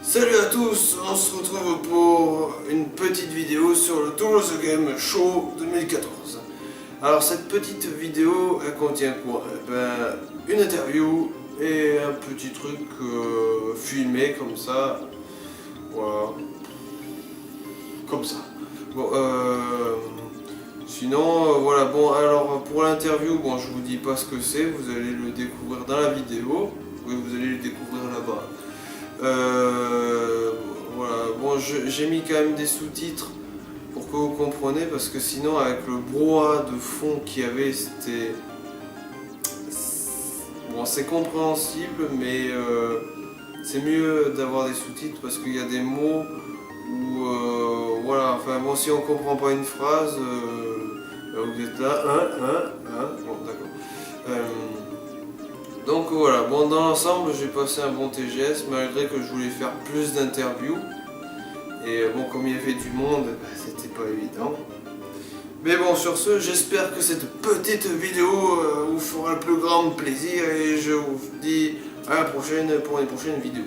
Salut à tous, on se retrouve pour une petite vidéo sur le Toulouse Game Show 2014. Alors cette petite vidéo, elle contient quoi? Une interview et un petit truc filmé comme ça. Voilà. Comme ça. Bon, sinon, voilà, bon, alors pour l'interview, bon, je vous dis pas ce que c'est, vous allez le découvrir dans la vidéo. Oui, vous allez le découvrir là-bas. Voilà, bon, j'ai mis quand même des sous-titres pour que vous compreniez, parce que sinon avec le brouhaha de fond qu'il y avait, c'était... Bon, c'est compréhensible, mais c'est mieux d'avoir des sous-titres parce qu'il y a des mots où, voilà, enfin bon, si on comprend pas une phrase, vous êtes là, bon, d'accord. Donc voilà, bon, dans l'ensemble j'ai passé un bon TGS malgré que je voulais faire plus d'interviews. Et bon, comme il y avait du monde, c'était pas évident. Mais bon, sur ce, j'espère que cette petite vidéo vous fera le plus grand plaisir et je vous dis à la prochaine pour une prochaine vidéo.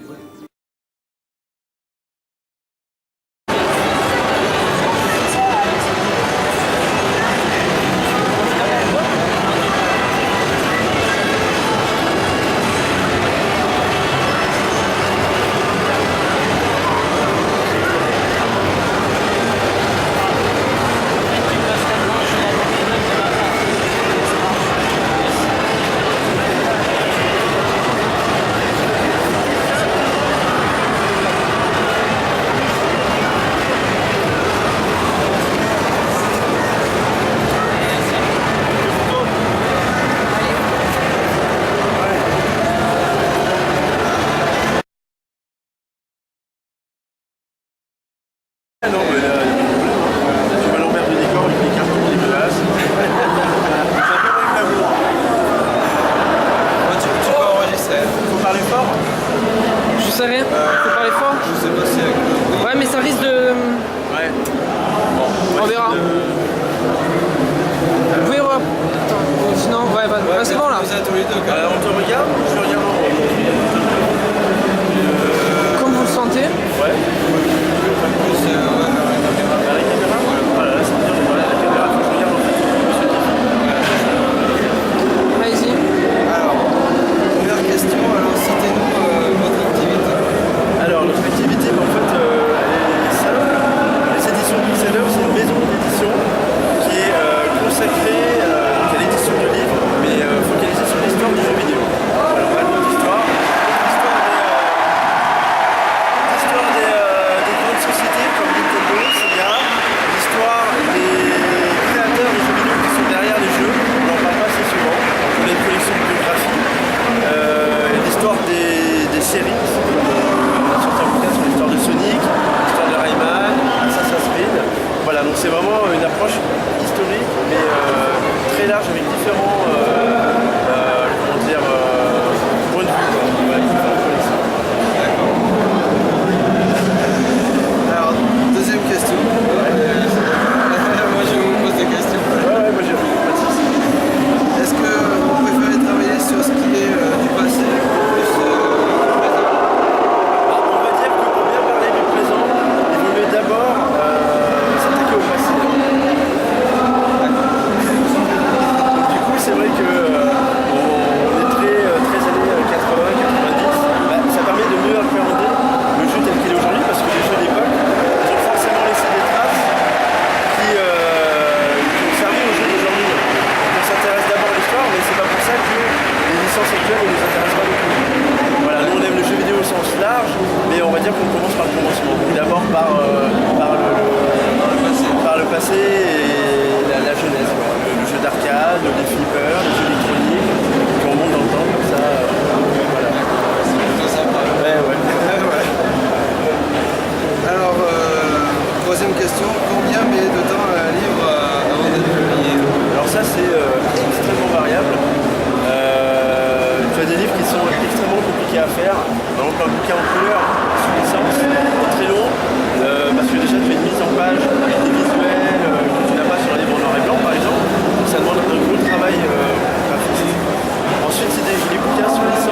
Non, mais là, il y a pas de problème. Tu vas l'envers du décor avec les cartons dégueulasses. C'est un peu même l'amour. Tu peux enregistrer. Faut parler fort. Je sais rien, faut parler fort. Je sais pas si avec le bruit. Ouais, mais ça risque de... Ouais. Bon, On verra. Vous pouvez voir. Attends, sinon, ouais, bah, c'est bon là. Vous êtes tous les deux, quand même. On te regarde ou je te regarde en haut? Comme vous le sentez. Ouais. À la caméra? Voilà, là, c'est bien. Voilà, la caméra, faut que je regarde en fait. Allez-y. Alors, première question, alors citez-nous votre activité. Alors, notre activité, en fait, elle est simple. Les éditions Pixel Up, c'est une maison d'édition qui est consacrée à l'édition de livres, mais focalisée sur l'histoire du jeu vidéo. Alors, pas de l'histoire. L'histoire des grandes sociétés comme Nintendo, Sega, l'histoire des créateurs de jeux vidéo qui sont derrière les jeux, on n'en parle pas assez souvent, on a une collection de biographies, l'histoire des séries, on a sorti un bouquin sur l'histoire de Sonic, l'histoire de Rayman, Assassin's Creed, voilà, donc c'est vraiment une approche historique, mais très large avec différents points de vue, voilà, différentes collections. Alors, deuxième question. Moi je vous pose des questions. Ouais, moi j'ai pas de soucis. Est-ce que vous préférez travailler sur ce qui est du passé ou plus Alors, on va dire que pour bien parler du présent, il vaut mieux d'abord s'attaquer au passé. Du coup, c'est vrai que on est très années 80, 90. Ça permet de mieux appréhender le jeu tel qu'il est aujourd'hui, parce que les jeux d'époque, ils ont forcément laissé des traces qui ont servi aux jeux d'aujourd'hui. Donc, on s'intéresse d'abord à l'histoire, mais c'est pas pour ça que les licences actuelles ne nous intéressent pas beaucoup. Voilà, nous on aime le jeu vidéo au sens large, mais on va dire qu'on commence par le commencement. D'abord par le passé et la jeunesse, quoi. Le jeu d'arcade, les flippers, les jeux électroniques, puis on monte dans le temps comme ça. Voilà. c'est plutôt sympa. Ouais. Ouais. Alors, troisième question, combien met de temps un livre avant d'être publié? Alors ça c'est extrêmement variable. Tu as des livres qui sont extrêmement compliqués à faire. Par exemple un bouquin en couleur sous licence est très long parce que déjà tu fais une mise en page avec des visuels que tu n'as pas sur un livre en noir et blanc par exemple. Donc ça demande un gros travail graphiste. Ensuite c'est des bouquins sous licence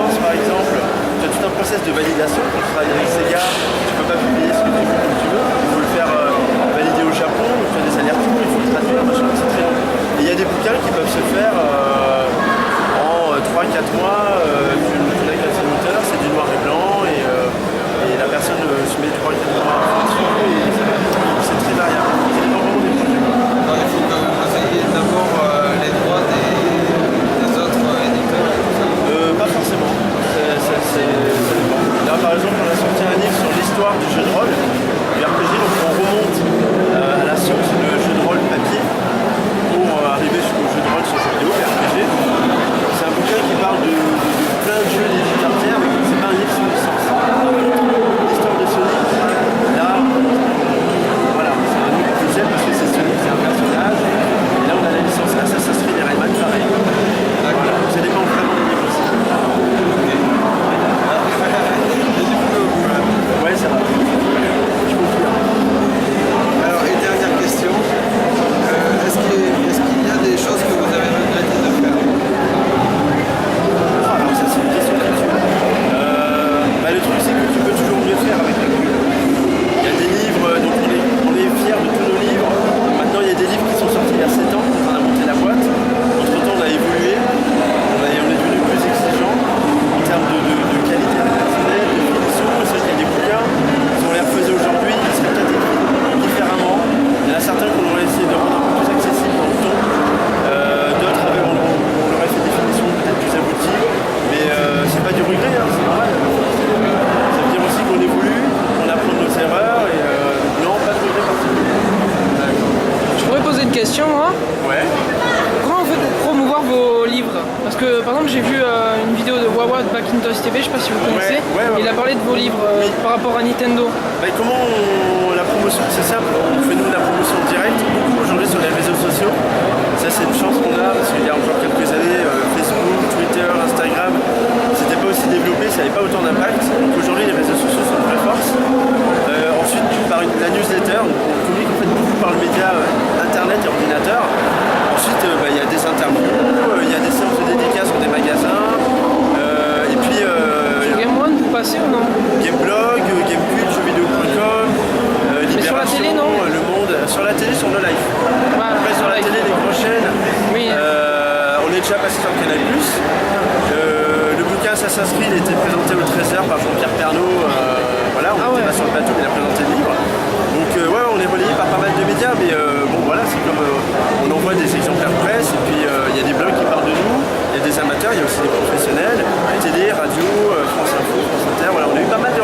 met 3-4 mois à faire dessus et c'est très variable. Ça dépend vraiment des projets. Non, il faut que vous ayez d'abord les droits des autres éditeurs et tout ça. Pas forcément. Ça dépend. Là, par exemple, on a sorti un livre sur l'histoire du jeu de rôle, du RPG, donc on remonte à la source de jeu de rôle papier pour arriver jusqu'au jeu de rôle sur jeu vidéo, RPG. C'est un bouquin qui parle de plein de jeux d'éditeurs tiers, mais c'est pas un livre sur licence. Par contre, l'histoire de Sonic, là, voilà, c'est un livre officiel parce que c'est Sonic, c'est un personnage. Et là, on a la licence Assassin's Creed et Rayman, pareil. Voilà, ça dépend vraiment des livres aussi. Ouais, ça va. Je confirme. Alors, et dernière question, est-ce qu'il y a des choses que vous avez regretté de faire? Alors ça c'est une question très dure. Le truc c'est que tu peux toujours mieux faire avec la commune. Il y a des livres, donc on est fiers de tous nos livres. Maintenant il y a des livres qui sont sortis il y a 7 ans, on a monté la boîte. Entre temps on a évolué, on est devenu plus exigeant en termes de qualité rédactionnelle, de finition. C'est vrai qu'il y a des bouquins, si on les refaisait aujourd'hui, ils seraient peut-être écrits différemment. Il y en a certains qu'on aurait essayé de rendre un peu plus accessibles dans le ton. D'autres on aurait fait des finitions peut-être plus abouties. Mais c'est pas du regret, hein, c'est normal. Ça veut dire aussi qu'on évolue, qu'on apprend de nos erreurs et non, pas de regret particulier. Je pourrais poser une question, moi. Ouais. Comment vous faites pour promouvoir vos livres? Parce que par exemple j'ai vu une vidéo de Wawa de Macintosh TV, je sais pas si vous connaissez. Ouais. Il a parlé de vos livres par rapport à Nintendo. Comment la promotion, c'est simple, on fait nous la promotion directe, beaucoup aujourd'hui sur les réseaux sociaux. Ça c'est une chance qu'on a parce qu'il y a encore quelques années, Facebook, Twitter, Instagram, c'était pas aussi développé, ça n'avait pas autant d'impact. Donc aujourd'hui les réseaux sociaux sont une vraie force. Ensuite par la newsletter, on communique en fait beaucoup par le média internet et ordinateur. Ensuite il y a des interviews, il y a des séances de dédicaces dans des magasins. Et puis Sur Game One vous passez ou non? Gameblog, Gamecube, jeuxvideo.com, Mais sur la télé, non? Le Monde, sur la télé, sur No Life. Voilà, Après sur la télé, les prochaines, Oui. on est déjà passé sur Canal+. Le bouquin Assassin's Creed était présenté au Trésor par Jean-Pierre Pernaut. Voilà, on était pas sur le plateau, mais il a présenté le livre. Donc ouais, on est relayé par pas mal de médias, mais bon voilà, c'est comme on envoie des exemplaires presse, et puis il y a des blogs qui parlent de nous, il y a des amateurs, il y a aussi des professionnels, télé, radio, France Info, France Inter, voilà, on a eu pas mal de